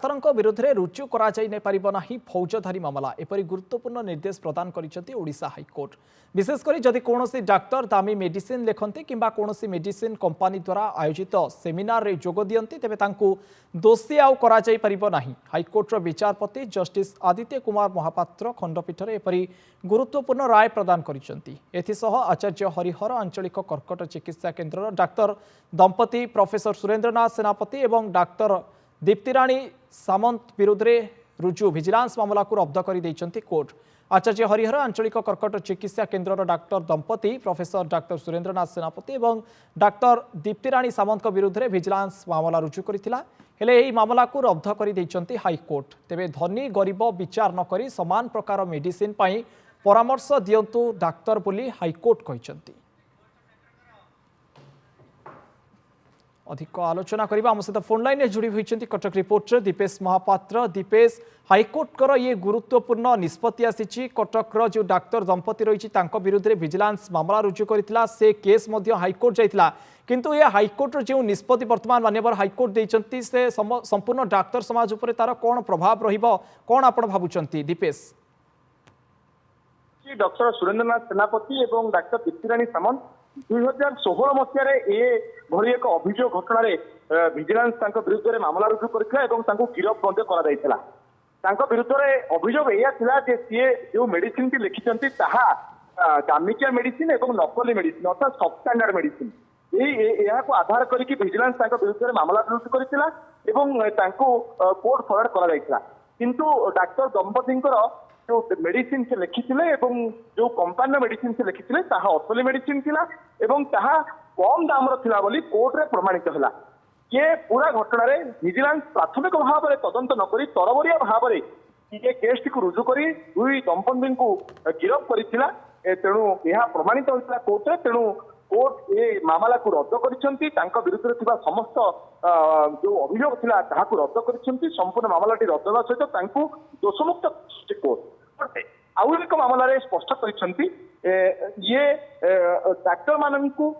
Doctor विरोध में रुजु कर फौजदारी मामला एपरी गुरुत्वपूर्ण निर्देश प्रदान कर ओडिशा हाइकोर्ट। विशेषकर जदि कौन डाक्तर दामी मेडिसिन लिखते कि कौन मेडिसिन कंपानी द्वारा आयोजित सेमिनार रे जोग दियंती तेबे तांकू दोषी आउ करा जाई परिबो नाही। हाइकोर्टर विचारपति जस्टिस आदित्य कुमार महापात्र खंडपीठ में एपरी गुरुत्वपूर्ण राय प्रदान करिसेंती। एथिसह आचार्य हरिहर आंचलिक कर्कट चिकित्सा केन्द्र डाक्तर दंपति प्रोफेसर सुरेंद्रनाथ सेनापति एवं डाक्तर दीप्तिराणी सामंत विरुद्ध में रुजु विजिलेंस मामला को रद्द कर कोर्ट। आचार्य हरिहर आंचलिक कर्कट चिकित्सा केन्द्र डाक्तर दंपति प्रोफेसर डाक्तर सुरेंद्रनाथ सेनापति एवं डाक्तर दीप्तिराणी सामंत विरुद्ध में विजिलेंस मामला रुजु करथिला। हेले एही मामला को रद्द कर हाइकोर्ट। तेबे धनी गरीब विचार नकरी समान प्रकार मेडिसिन पाई परामर्श दियंतु डाक्तर बोली हाइकोर्ट कहिसंती। अधिक आलोचना करबा हम सहित फोन लाइन जोड़ी होइछंती कटक रिपोर्टर दीपेश महापात्र। दीपेश, हाइकोर्टर ये गुरुत्वपूर्ण निष्पत्ति आसी कटकर जो डाक्तर दंपति रही विरुद्ध में विजिलेंस मामला रुजु करथिला से केस मध्य हाइकोर्ट जाइथिला किंतु ये हाइकोर्ट जो निष्पत्ति वर्तमान माननीय हाइकोर्ट देइछंती से संपूर्ण डाक्तर समाज उपर तार कौन प्रभाव रहिबो कौन आपण भाबुचंती? दीपेश, डॉक्टर सुरेंद्रनाथ सेनापति और डाक्तर दीप्तिराणी सामंत 2016 मसीह भरी एक अभियोग घटन विजिलेंस विरुद्ध में मामला रुजु करथिला और गिरफ कर विरुद्ध में अभियोग या सी जो मेडिसिन टी लिखिं दामिकिया मेडिसिन और नकली मेडिसिन अर्थात सबस्टैंडर्ड मेडिसिन को आधार करके विजिलेंस विरुद्ध में मामला रुजु करथिला कोर्ट फरवर्ड करा किंतु डाक्तर दंपति जो मेडिसिन से लिखिथिले जो कंपानी मेडिसिन से लिखिथिले असली मेडिसिन थिला एवं कम दाम थिला बोली कोर्ट रे प्रमाणित होला। ये पूरा घटना रे विजिलेंस प्राथमिक भाव में तदंत न करी तरबरिया भाव में ये केस टी रुजु करी दुई दंपति को गिरफ करिथिला। तेणु यह प्रमाणित होता कोर्ट रे। तेणु कोर्ट ये मामला को रद्द करिसेंती विरुद्ध में समस्त जो अभियोग थिला ताहाकु रद्द करिसेंती। संपूर्ण मामलाटी रद्द होगा सहित दोषमुक्त कोर्ट आउ एक मामला स्पष्ट करिसेंती ये डाक्तर माननकु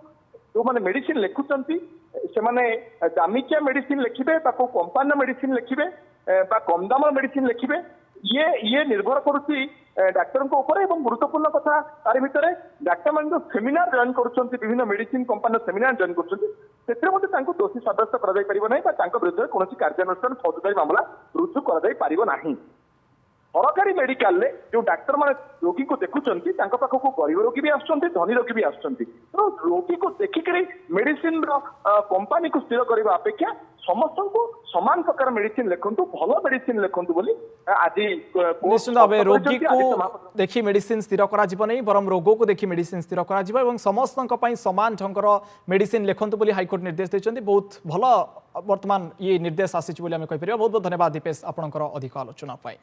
जो माने मेडिसिन लिखुचंती से माने दामिकिया मेडिसिन लिखिबे कंपानी मेडिसिन लिखिबे कम दाम मेडिसिन लिखिबे ये निर्भर करुच्ची डाक्तर गुरुत्वपूर्ण कथा तार भितर डाक्तर मान जो सेमिनार जॉइन करुँच विभिन्न मेडिसिन कंपानी सेमिनार जॉइन कर दोषी सब्यस्त कर विरुद्ध में कौन कार्यानुष्ठान फौजदारी मामला रुजु कर सरकारी मेडिकल रे जो डाक्तर माने रोगी को देखुचंती पाखक गरीब रोगी भी आसुचंती धनी रोगी भी आसुचंती। तो रोगी को देखिक मेडिसिन कंपानी को स्थिर करने अपेक्षा समस्त को समान प्रकार मेडिसिन लिखंतु भल मेडिसिन लिखंतु बोली आज निश्चित भाव रोगी को देखी मेडिसिन स्थिर करा जिवो नै बरम रोग को देखी मेडिसिन स्थिर करा जिवो एवं समस्त पई समान ढंगर मेडिसिन लिखंतु बोली हाइकोर्ट निर्देश दैछंती। बहुत भल वर्तमान ये निर्देश आसी बोली आम कहि परिबा। बहुत बहुत धन्यवाद दीपेश आपनकर अधिक आलोचना पाई।